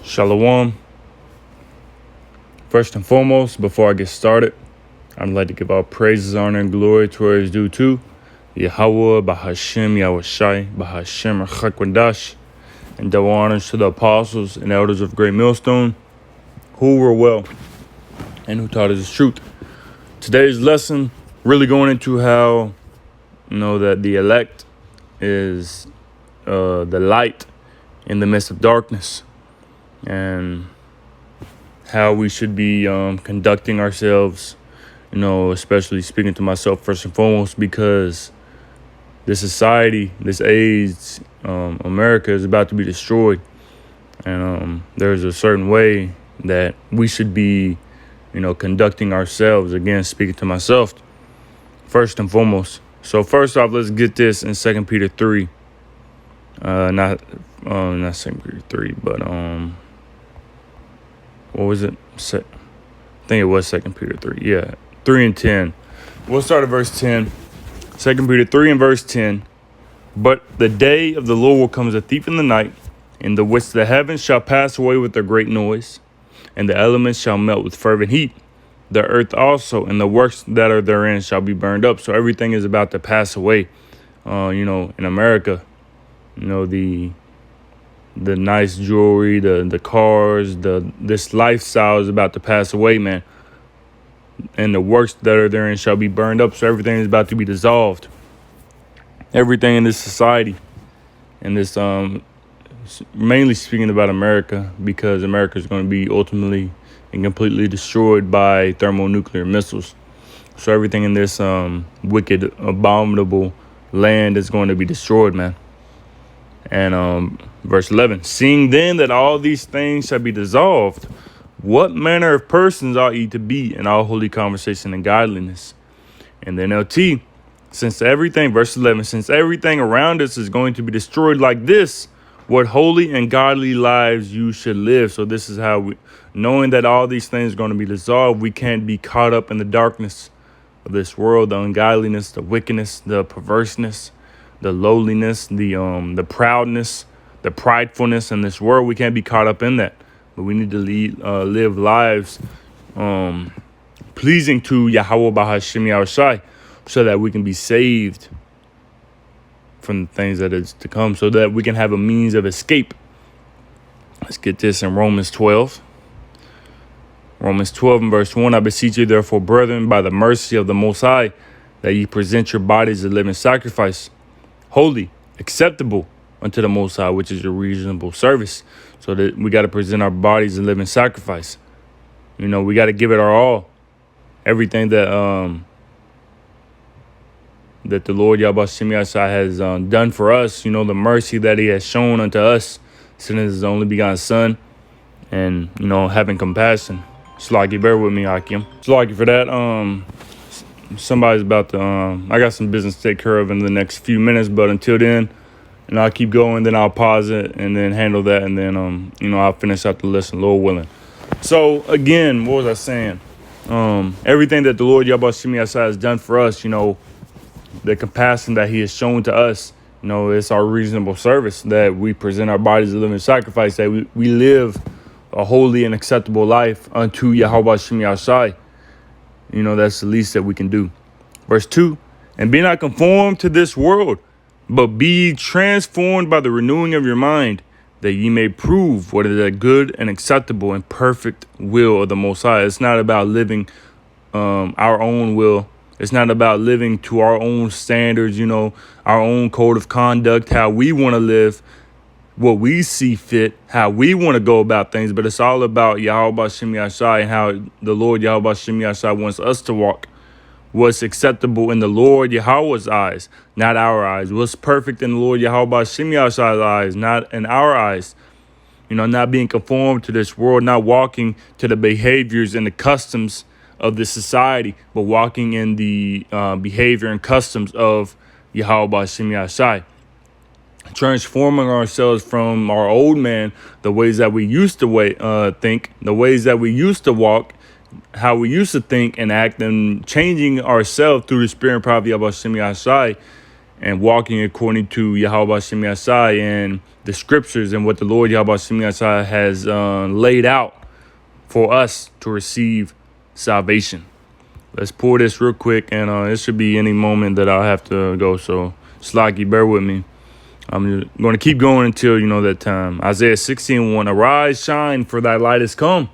Shalom. First and foremost, before I get started, I'd like to give all praises, honor, and glory to where it's due to Yahweh, Bahashem, Yahushai, Bahashem, Chakwadash, and double honors to the apostles and elders of Great Millstone, who were well and who taught us the truth. Today's lesson really going into how, that the elect is the light in the midst of darkness, and how we should be conducting ourselves, especially speaking to myself first and foremost, because this society, this age, America is about to be destroyed. And there's a certain way that we should be, conducting ourselves. Again, speaking to myself first and foremost. So first off, let's get this in 2 Peter 3. Not 2 Peter 3, but what was it? I think it was 2 Peter 3. Yeah, 3 and 10. We'll start at verse 10. 2 Peter 3 and verse 10. But the day of the Lord will come as a thief in the night, in the which the heavens shall pass away with a great noise, and the elements shall melt with fervent heat. The earth also and the works that are therein shall be burned up. So everything is about to pass away. In America, the nice jewelry, the cars, this lifestyle is about to pass away, man. And the works that are therein shall be burned up. So everything is about to be dissolved. Everything in this society, and this mainly speaking about America, because America is going to be ultimately and completely destroyed by thermonuclear missiles. So everything in this wicked, abominable land is going to be destroyed, man. And verse 11, seeing then that all these things shall be dissolved, what manner of persons ought ye to be in all holy conversation and godliness? And then LT, verse 11, since everything around us is going to be destroyed like this, what holy and godly lives you should live. So this is how knowing that all these things are going to be dissolved, we can't be caught up in the darkness of this world, the ungodliness, the wickedness, the perverseness, the lowliness, the proudness, the pridefulness in this world. We can't be caught up in that, but we need to live lives pleasing to Yahweh Bahashem Yahushai, so that we can be saved from the things that is to come, so that we can have a means of escape. Let's get this in Romans 12. Romans 12 and verse 1, I beseech you, therefore, brethren, by the mercy of the Most High, that ye present your bodies a living sacrifice, holy, acceptable unto the Most High, which is your reasonable service. So that we got to present our bodies a living sacrifice. We got to give it our all. Everything that that the Lord Yahweh Shemiashai has done for us, the mercy that he has shown unto us, sending his only begotten son, and, having compassion. Slaki, bear with me, Hakim. Slaki, for that, somebody's about to, I got some business to take care of in the next few minutes, but until then, I'll keep going, then I'll pause it and then handle that, and then, I'll finish out the lesson, Lord willing. So, again, what was I saying? Everything that the Lord Yahweh Shemiashai has done for us, the compassion that he has shown to us, it's our reasonable service, that we present our bodies a living sacrifice, that we live a holy and acceptable life unto Yahweh Shem Yahushai. That's the least that we can do. Verse 2, and be not conformed to this world, but be transformed by the renewing of your mind, that ye may prove what is that good and acceptable and perfect will of the Most High. It's not about living our own will. It's not about living to our own standards, our own code of conduct, how we want to live, what we see fit, how we want to go about things. But it's all about Yahweh Shem Yahushai and how the Lord Yahweh Shem Yahushai wants us to walk. What's acceptable in the Lord Yahweh's eyes, not our eyes. What's perfect in the Lord Yahweh Shem Yahushai's eyes, not in our eyes. Not being conformed to this world, not walking to the behaviors and the customs of this society, but walking in the behavior and customs of Yahweh Shem Yahushai. Transforming ourselves from our old man, the ways that we used to think, the ways that we used to walk, how we used to think and act, and changing ourselves through the Spirit and power of Yahweh Shem Yahushai, and walking according to Yahweh Hashem Yasai and the scriptures and what the Lord Yahweh Hashem Yasai has laid out for us to receive salvation. Let's pour this real quick, and it should be any moment that I'll have to go. So, Slaki, bear with me. I'm going to keep going until that time. Isaiah 16:1. Arise, shine, for thy light is come,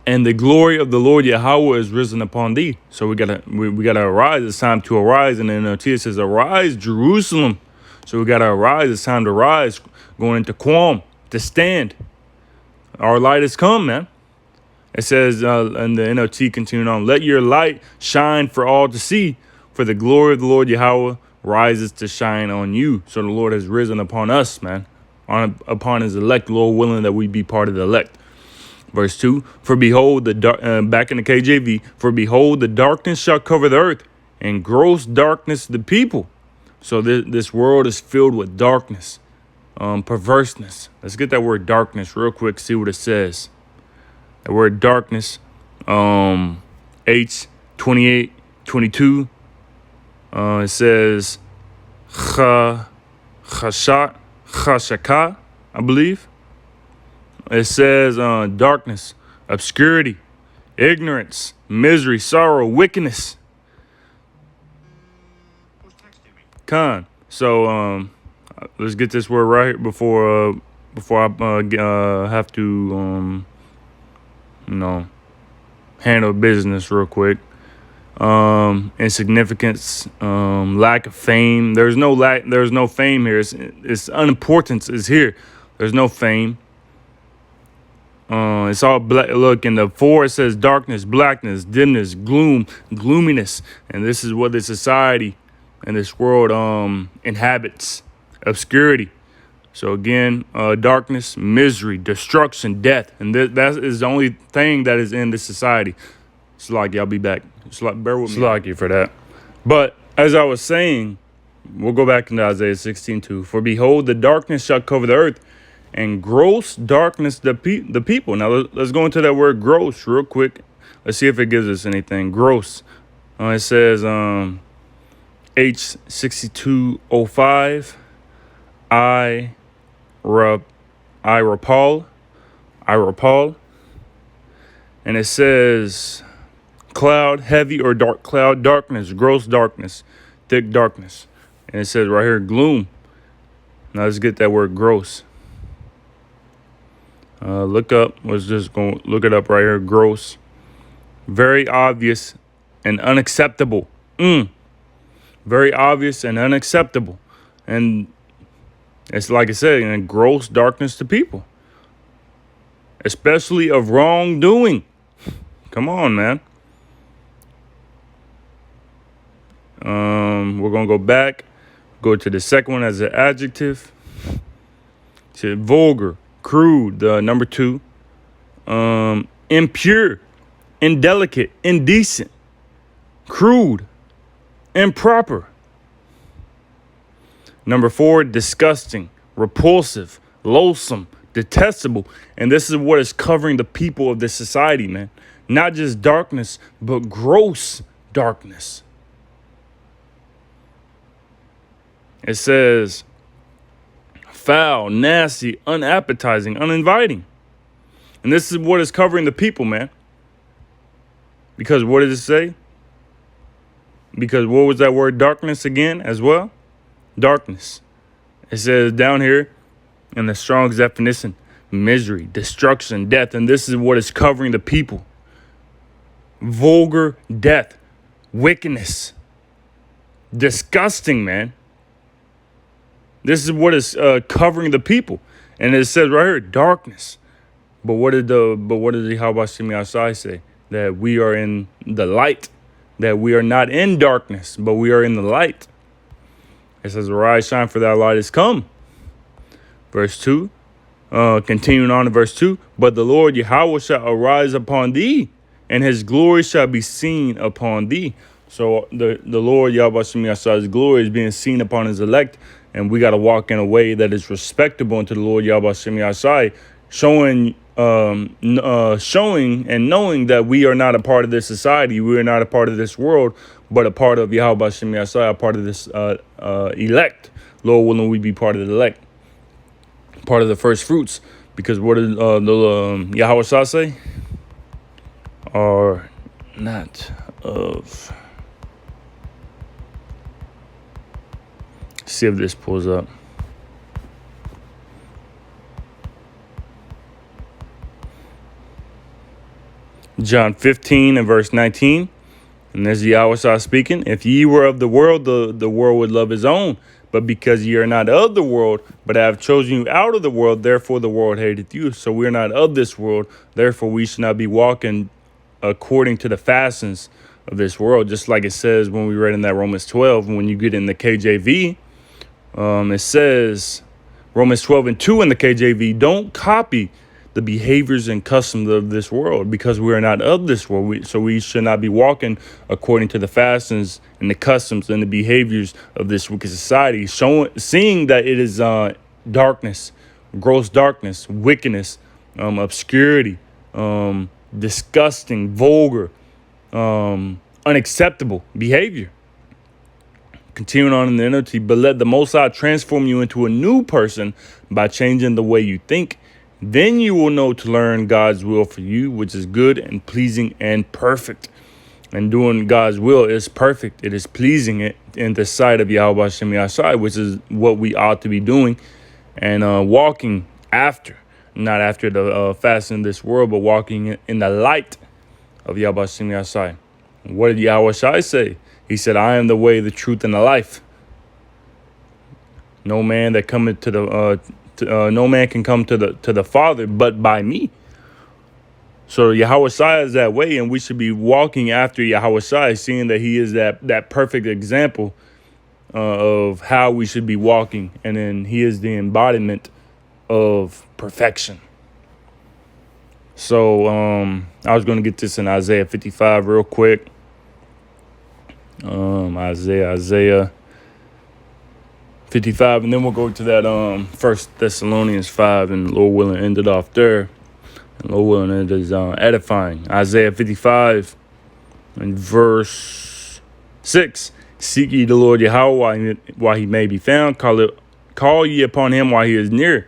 and the glory of the Lord Yahweh is risen upon thee. So we gotta arise. It's time to arise. And then it says, arise, Jerusalem. So we gotta arise. It's time to rise. Going into Quam to stand. Our light has come, man. It says in the NLT, continuing on, let your light shine for all to see, for the glory of the Lord Yahweh rises to shine on you. So the Lord has risen upon us, man, upon his elect, Lord willing that we be part of the elect. Verse 2, for behold, back in the KJV, for behold, the darkness shall cover the earth, and gross darkness the people. So this world is filled with darkness, perverseness. Let's get that word darkness real quick, see what it says. The word darkness, H28:22, it says chashaka, I believe. It says darkness, obscurity, ignorance, misery, sorrow, wickedness. So let's get this word right before I have to handle business real quick. Insignificance, lack of fame. There's no fame here. It's unimportance is here. There's no fame. It's all black. Look, in the 4 it says darkness, blackness, dimness, gloom, gloominess, and this is what the society and this world inhabits. Obscurity. So again, darkness, misery, destruction, death, and that is the only thing that is in this society. Slaki, I'll be back. Bear with me. Slaki for that. But as I was saying, we'll go back into Isaiah 16:2. For behold, the darkness shall cover the earth, and gross darkness the people. Now let's go into that word gross real quick. Let's see if it gives us anything. Gross. It says H6205. Irapal, and it says cloud, heavy or dark cloud, darkness, gross darkness, thick darkness, and it says right here gloom. Now let's get that word gross. Look up. Let's just go look it up right here. Gross, very obvious and unacceptable. Very obvious and unacceptable, and it's like I said, gross darkness to people, especially of wrongdoing. Come on, man. We're going to go back, go to the second one as an adjective. To vulgar, crude, the number 2. Impure, indelicate, indecent, crude, improper. Number 4, disgusting, repulsive, loathsome, detestable. And this is what is covering the people of this society, man. Not just darkness, but gross darkness. It says foul, nasty, unappetizing, uninviting. And this is what is covering the people, man. Because what does it say? Because what was that word darkness again as well? Darkness. It says down here in the Strong's definition, misery, destruction, death. And this is what is covering the people. Vulgar, death, wickedness, disgusting, man. This is what is covering the people. And it says right here, darkness. But what did the Yahweh Hashem Yasai say? That we are in the light. That we are not in darkness, but we are in the light. It says, arise, shine, for thy light is come. Verse 2. Continuing on in verse 2. But the Lord Yahweh shall arise upon thee, and his glory shall be seen upon thee. So the Lord Yahweh Hashem Yasai's glory is being seen upon his elect. And we got to walk in a way that is respectable unto the Lord Yahweh Hashem Yasai, showing and knowing that we are not a part of this society. We are not a part of this world, but a part of Yahweh Shem Yahshai, a part of this elect. Lord willing, we be part of the elect, part of the first fruits. Because what did Yahweh Shah say? Are not of. See if this pulls up. John 15 and verse 19. And this is Yahweh Shah speaking. If ye were of the world, the world would love his own. But because ye are not of the world, but I have chosen you out of the world, therefore the world hateth you. So we are not of this world. Therefore we should not be walking according to the fashions of this world. Just like it says when we read in that Romans 12, when you get in the KJV, it says Romans 12 and 2 in the KJV, don't copy the behaviors and customs of this world, because we are not of this world. So we should not be walking according to the fashions and the customs and the behaviors of this wicked society, seeing that it is darkness, gross darkness, wickedness, obscurity, disgusting, vulgar, unacceptable behavior. Continuing on in the NLT, but let the Most High transform you into a new person by changing the way you think. Then you will know to learn God's will for you, which is good and pleasing and perfect. And doing God's will is perfect. It is pleasing it in the sight of Yahweh Shem Yahshai, which is what we ought to be doing and walking after. Not after the fashion of this world, but walking in the light of Yahweh Shem Yahshai. What did Yahweh Shai say? He said, I am the way, the truth, and the life. No man that cometh to the no man can come to the Father but by me. So Yahweh Shai is that way, and we should be walking after Yahweh Shai, seeing that he is that perfect example of how we should be walking, and then he is the embodiment of perfection. So I was going to get this in Isaiah 55 real quick. Isaiah 55, and then we'll go to that 1 Thessalonians 5, and Lord willing end it off there. And Lord willing it is edifying. Isaiah 55 and verse 6. Seek ye the Lord Yahweh while he may be found. Call ye upon him while he is near.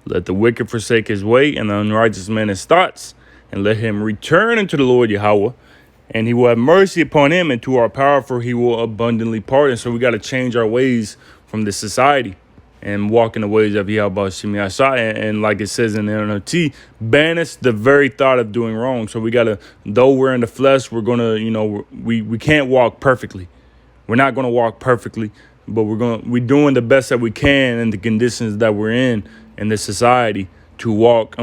Let the wicked forsake his way, and the unrighteous man his thoughts, and let him return unto the Lord Yahweh, and he will have mercy upon him, and to our power, for he will abundantly pardon. So we got to change our ways from this society and walk in the ways of Yahweh Shem Yahshai. And like it says in the NLT, banish the very thought of doing wrong. So we got to, though we're in the flesh, we're going to, we can't walk perfectly. We're not going to walk perfectly, but we're doing the best that we can in the conditions that we're in this society to walk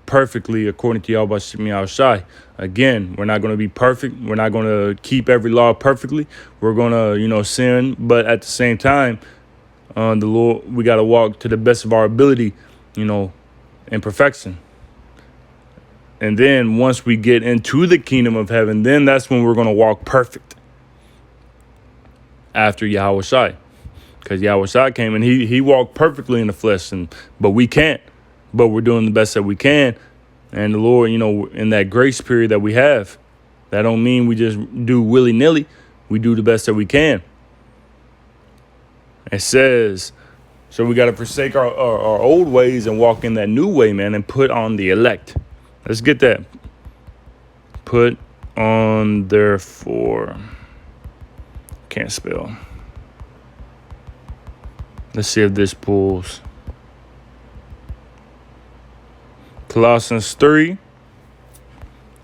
perfectly according to Yahweh Shem Yahshai. Again, we're not going to be perfect. We're not going to keep every law perfectly. We're going to, sin. But at the same time, the Lord, we got to walk to the best of our ability, in perfection. And then once we get into the kingdom of heaven, then that's when we're going to walk perfect after Yahweh Shai. Because Yahweh Shai came and he walked perfectly in the flesh, but we can't. But we're doing the best that we can. And the Lord, in that grace period that we have, that don't mean we just do willy-nilly. We do the best that we can. It says, so we got to forsake our old ways and walk in that new way, man, and put on the elect. Let's get that. Put on, therefore. Can't spell. Let's see if this pulls. Colossians 3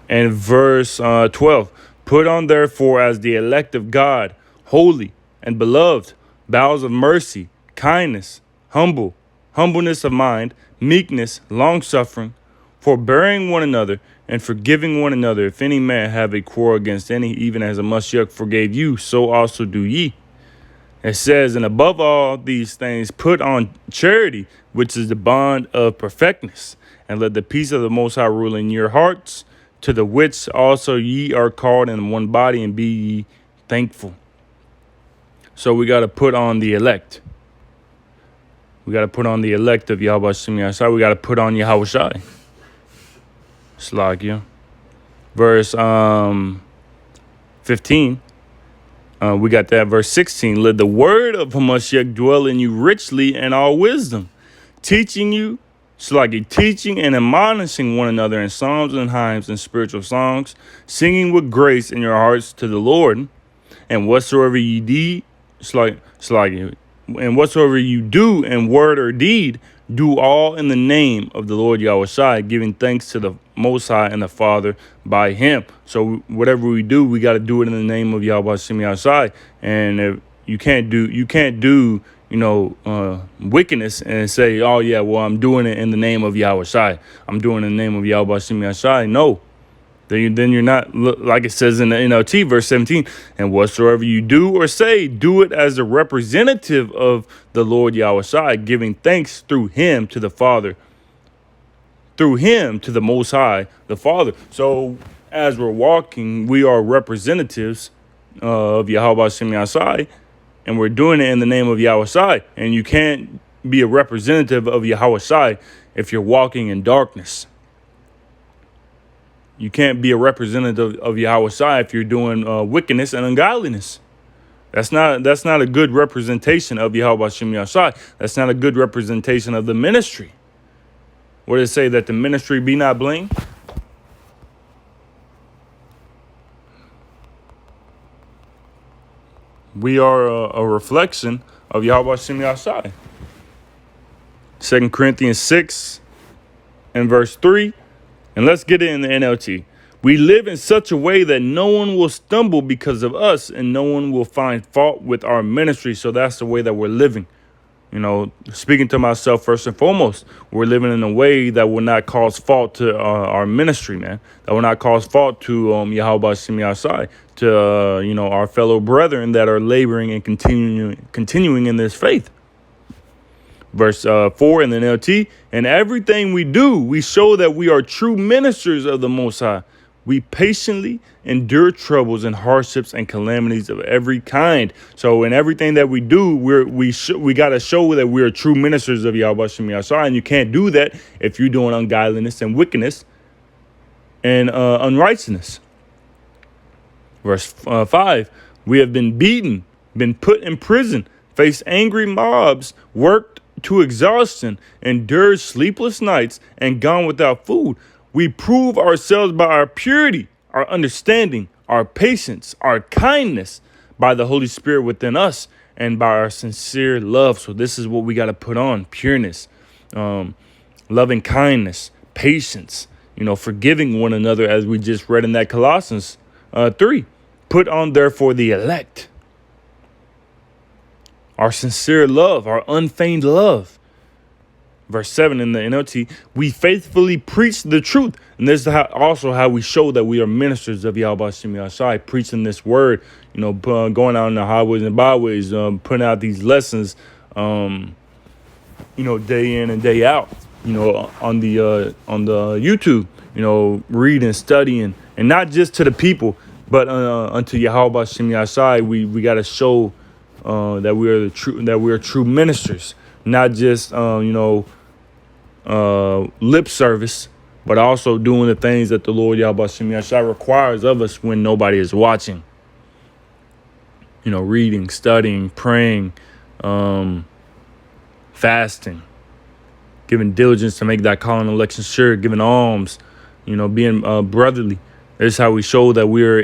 and verse 12. Put on, therefore, as the elect of God, holy and beloved, bowels of mercy, kindness, humbleness of mind, meekness, long-suffering, forbearing one another, and forgiving one another. If any man have a quarrel against any, even as a Mashiach forgave you, so also do ye. It says, and above all these things, put on charity, which is the bond of perfectness. And let the peace of the Most High rule in your hearts, to the which also ye are called in one body, and be ye thankful. So we got to put on the elect. We got to put on the elect of Yahweh Shem Yahshai. We got to put on Yahweh Shai. Slagia. Verse 15. We got that verse 16. Let the word of Hamashiach dwell in you richly in all wisdom, teaching you, teaching and admonishing one another in psalms and hymns and spiritual songs, singing with grace in your hearts to the Lord. And whatsoever ye do, and whatsoever you do in word or deed, do all in the name of the Lord Yahushua, giving thanks to the Most High and the Father by Him. So whatever we do, we got to do it in the name of Yahweh Shem Yahushua. And if you can't do, wickedness and say, oh yeah, well I'm doing it in the name of Yahushua. I'm doing it in the name of Yahweh Shem Yahushua. No. Then you're not, like it says in the NLT, verse 17, and whatsoever you do or say, do it as a representative of the Lord Yahushua, giving thanks through Him to the Father, through Him to the Most High, the Father. So as we're walking, we are representatives of Yahweh Shem Yahushua, and we're doing it in the name of Yahushua. And you can't be a representative of Yahushua if you're walking in darkness. You can't be a representative of Yahushua if you're doing wickedness and ungodliness. That's not a good representation of Yahweh Shem Yahushua. That's not a good representation of the ministry. What does it say, that the ministry be not blamed? We are a reflection of Yahweh Shem Yahushua. 2 Corinthians 6 and verse 3. And let's get it in the NLT. We live in such a way that no one will stumble because of us, and no one will find fault with our ministry. So that's the way that we're living. Speaking to myself first and foremost, we're living in a way that will not cause fault to our ministry, man. That will not cause fault to Yahweh Shem Yahushua, to our fellow brethren that are laboring and continuing in this faith. Verse 4 in the NLT, and everything we do, we show that we are true ministers of the Most High. We patiently endure troubles and hardships and calamities of every kind. So in everything that we do, we got to show that we are true ministers of Yahweh Shem Yahushua. And you can't do that if you're doing ungodliness and wickedness and unrighteousness. Verse 5, we have been beaten, been put in prison, faced angry mobs, worked to exhaustion, endured sleepless nights, and gone without food. We prove ourselves by our purity, our understanding, our patience, our kindness, by the Holy Spirit within us, and by our sincere love. So this is what we got to put on: pureness, loving kindness, patience, forgiving one another, as we just read in that Colossians 3. Put on, therefore, the elect, our sincere love, our unfeigned love. Verse 7 in the NLT, we faithfully preach the truth. And this is also how we show that we are ministers of Yahweh Shem Yahushua, preaching this word, going out on the highways and byways, putting out these lessons, day in and day out, on the YouTube, reading, studying, and not just to the people, but unto Yahweh Shem Yahushua. We got to show that we are true ministers, not just lip service, but also doing the things that the Lord Yahweh Shem Yahushua requires of us when nobody is watching. Reading, studying, praying, fasting, giving diligence to make that calling and election sure, giving alms, being brotherly. This is how we show that we're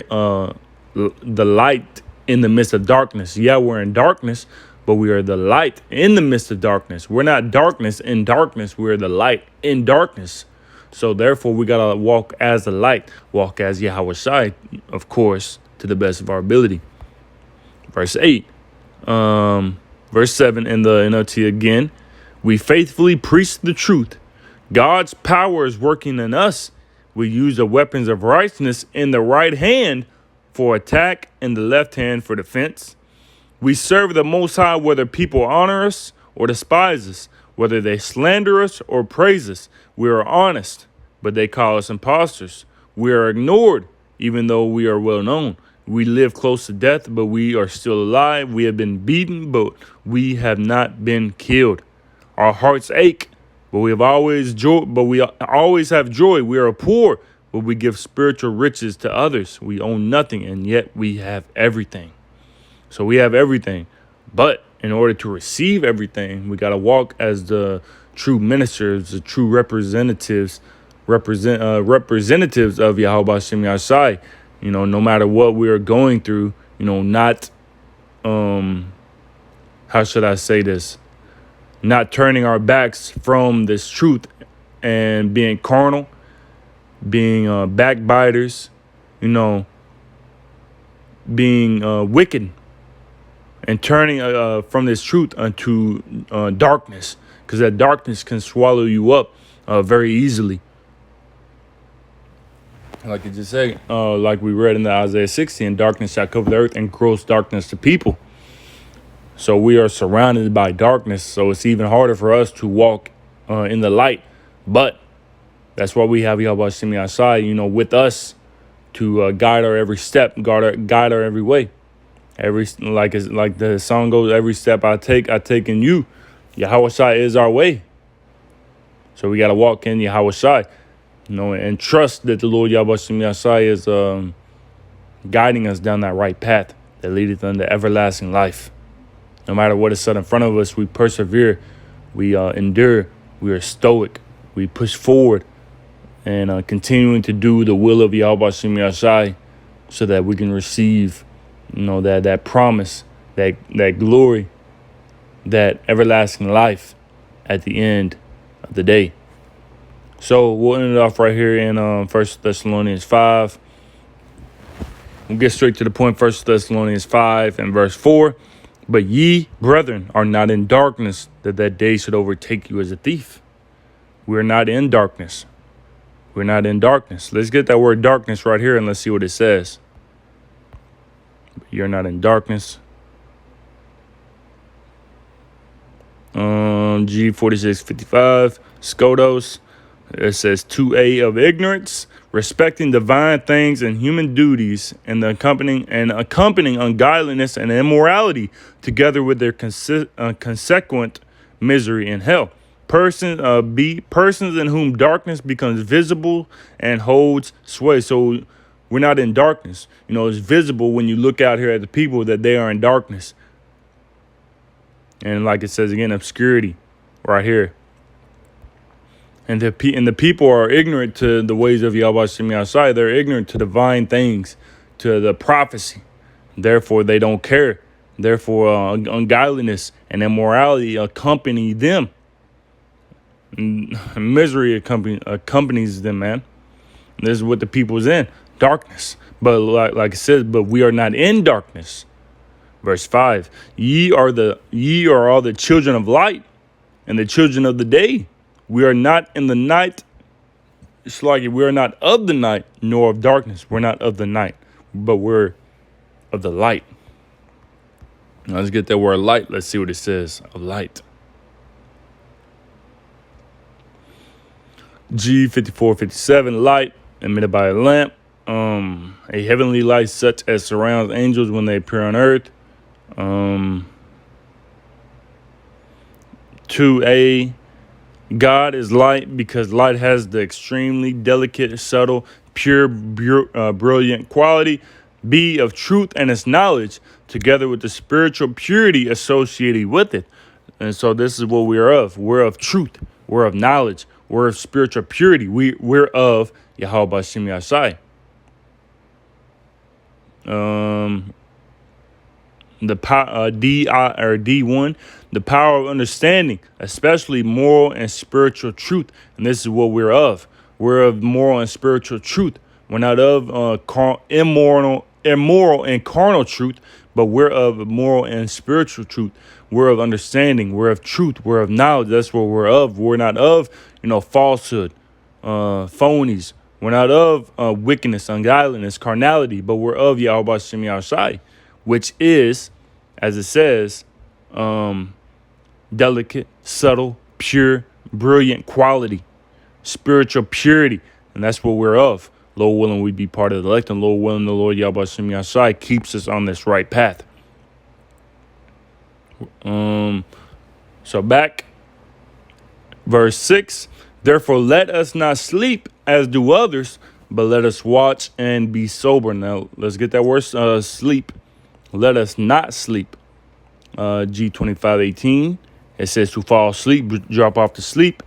the light in the midst of darkness. Yeah, we're in darkness, but we are the light in the midst of darkness. We're not darkness in darkness. We're the light in darkness. So therefore, we got to walk as the light, walk as Yahushua, of course, to the best of our ability. Verse 8, verse 7 in the NLT again, we faithfully preach the truth. God's power is working in us. We use the weapons of righteousness in the right hand for attack and the left hand for defense. We serve the Most High whether people honor us or despise us, whether they slander us or praise us. We are honest, but they call us impostors. We are ignored, even though we are well known. We live close to death, but we are still alive. We have been beaten, but we have not been killed. Our hearts ache, but we always have joy. We are poor, but we give spiritual riches to others. We own nothing, and yet we have everything. So we have everything. But in order to receive everything, we got to walk as the true ministers, the true representatives of Yahweh Shem Yashai. No matter what we are going through, not, how should I say this? Not turning our backs from this truth and being carnal, being backbiters, being wicked, and turning from this truth unto darkness, because that darkness can swallow you up very easily. Like it just said, like we read in the Isaiah 60, and darkness shall cover the earth and gross darkness to people. So we are surrounded by darkness, so it's even harder for us to walk in the light. But that's why we have Yahweh Shem Yashai, with us to guide our every step, guide our every way. Like the song goes, every step I take in you. Yahweh Shai is our way. So we got to walk in Yahweh Shai, and trust that the Lord Yahweh Shem Yashai is guiding us down that right path that leadeth unto everlasting life. No matter what is set in front of us, we persevere, we endure, we are stoic, we push forward, and continuing to do the will of Yahweh Shem Yashai, so that we can receive, that promise, that glory, that everlasting life at the end of the day. So we'll end it off right here in 1 Thessalonians 5. We'll get straight to the point. 1 Thessalonians 5 and verse 4. But ye, brethren, are not in darkness, that day should overtake you as a thief. We're not in darkness. We're not in darkness. Let's get that word darkness right here and let's see what it says. You're not in darkness. G4655, Skodos. It says 2A of ignorance, respecting divine things and human duties, and accompanying ungodliness and immorality, together with their consequent misery in hell. Persons in whom darkness becomes visible and holds sway. So we're not in darkness. It's visible when you look out here at the people that they are in darkness. And like it says again, obscurity right here. And the people are ignorant to the ways of Yahweh Shem Yashai. They're ignorant to divine things, to the prophecy. Therefore, they don't care. Therefore, ungodliness and immorality accompany them. And misery accompanies them, man. And this is what the people's in, darkness. But like it says, but we are not in darkness. Verse 5, ye are all the children of light and the children of the day. We are not in the night. It's like we are not of the night, nor of darkness. We're not of the night, but we're of the light. Now let's get that word light. Let's see what it says of light. G5457, light emitted by a lamp. A heavenly light such as surrounds angels when they appear on earth. 2A, God is light because light has the extremely delicate, subtle, pure, brilliant quality. B, of truth and its knowledge, together with the spiritual purity associated with it. And so this is what we're of. We're of truth. We're of knowledge. We're of spiritual purity. We're of Yahweh Shem Yashai. D1, the power of understanding, especially moral and spiritual truth. And this is what we're of. We're of moral and spiritual truth. We're not of immoral and carnal truth, but we're of moral and spiritual truth. We're of understanding. We're of truth. We're of knowledge. That's what we're of. We're not of, falsehood, phonies. We're not of wickedness, ungodliness, carnality, but we're of Yahweh Shem Yashai, which is, as it says, delicate, subtle, pure, brilliant quality, spiritual purity. And that's what we're of. Lord willing, we be part of the elect, and Lord willing, the Lord Yahweh Shem Yashai keeps us on this right path. So back, verse 6, therefore let us not sleep as do others, but let us watch and be sober. Now, let's get that word sleep. let us not sleep. G25:18. It says to fall asleep, drop off to sleep.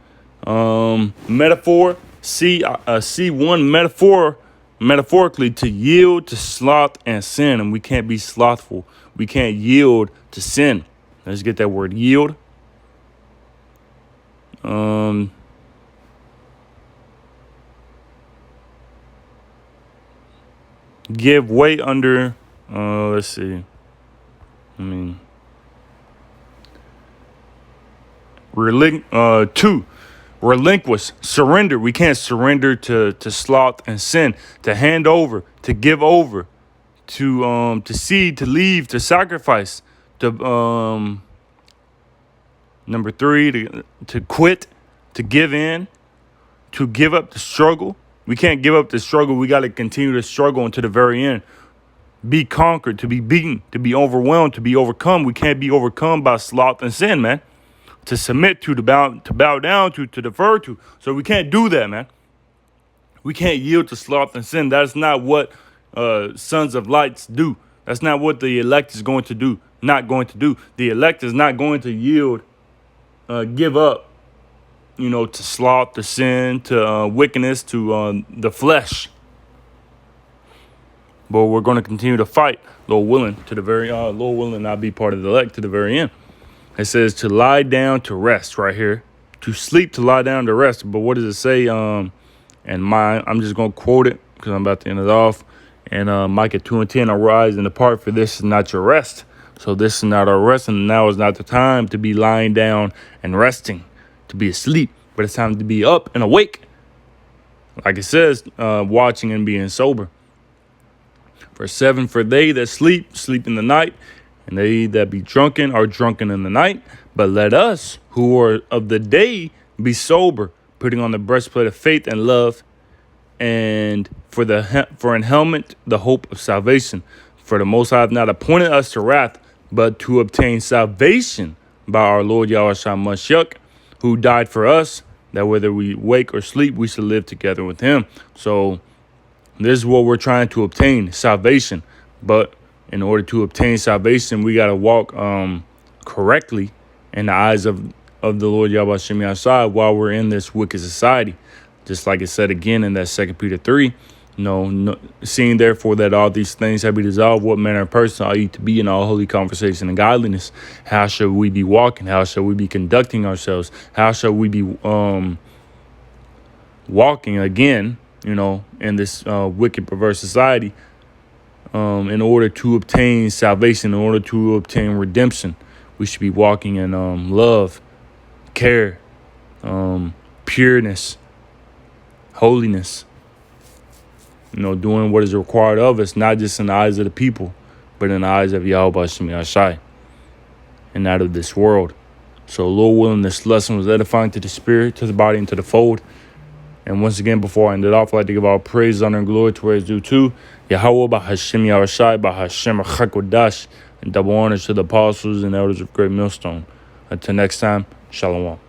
Metaphor, C1 metaphorically to yield to sloth and sin, and we can't be slothful. We can't yield to sin. Let's get that word yield. Give way under. Let's see. To relinquish, surrender. We can't surrender to sloth and sin. To hand over, to give over, to cede, to leave, to sacrifice. To number 3, to quit, to give in, to give up the struggle. We can't give up the struggle. We got to continue to struggle until the very end. Be conquered, to be beaten, to be overwhelmed, to be overcome. We can't be overcome by sloth and sin, man. To submit to bow down to defer to. So we can't do that, man. We can't yield to sloth and sin. That's not what sons of lights do. That's not what the elect is going to do. Not going to do. The elect is not going to yield, give up, to sloth, to sin, to wickedness, to the flesh. But we're going to continue to fight, Lord willing, to the very Lord willing, not be part of the elect to the very end. It says to lie down to rest right here, to sleep, to lie down to rest. But what does it say? I'm just going to quote it because I'm about to end it off. And Micah 2:10, arise and depart, for this is not your rest. So this is not our rest, and now is not the time to be lying down and resting, to be asleep. But it's time to be up and awake. Like it says, watching and being sober. Verse 7, for they that sleep, sleep in the night, and they that be drunken are drunken in the night. But let us, who are of the day, be sober, putting on the breastplate of faith and love, and for an helmet the hope of salvation. For the Most High hath not appointed us to wrath, but to obtain salvation by our Lord Yahushua Mashiach, who died for us, that whether we wake or sleep, we shall live together with him. So this is what we're trying to obtain, salvation. But in order to obtain salvation, we got to walk correctly in the eyes of the Lord Yahweh Shem Yahshai while we're in this wicked society. Just like it said again in that 2 Peter 3, seeing therefore that all these things have been dissolved, what manner of person are you to be in all holy conversation and godliness? How shall we be walking? How shall we be conducting ourselves? How shall we be walking again, in this wicked, perverse society? In order to obtain salvation, in order to obtain redemption, we should be walking in love, care, pureness, holiness. Doing what is required of us, not just in the eyes of the people, but in the eyes of Yahweh Shem Yahshai, and not of this world. So, Lord willing, this lesson was edifying to the spirit, to the body, and to the fold. And once again, before I end it off, I'd like to give all praise, honor, and glory to where it's due to Yahweh, by Hashem Yahushai, by Hashem Chakodash, and double honors to the apostles and elders of Great Millstone. Until next time, Shalom.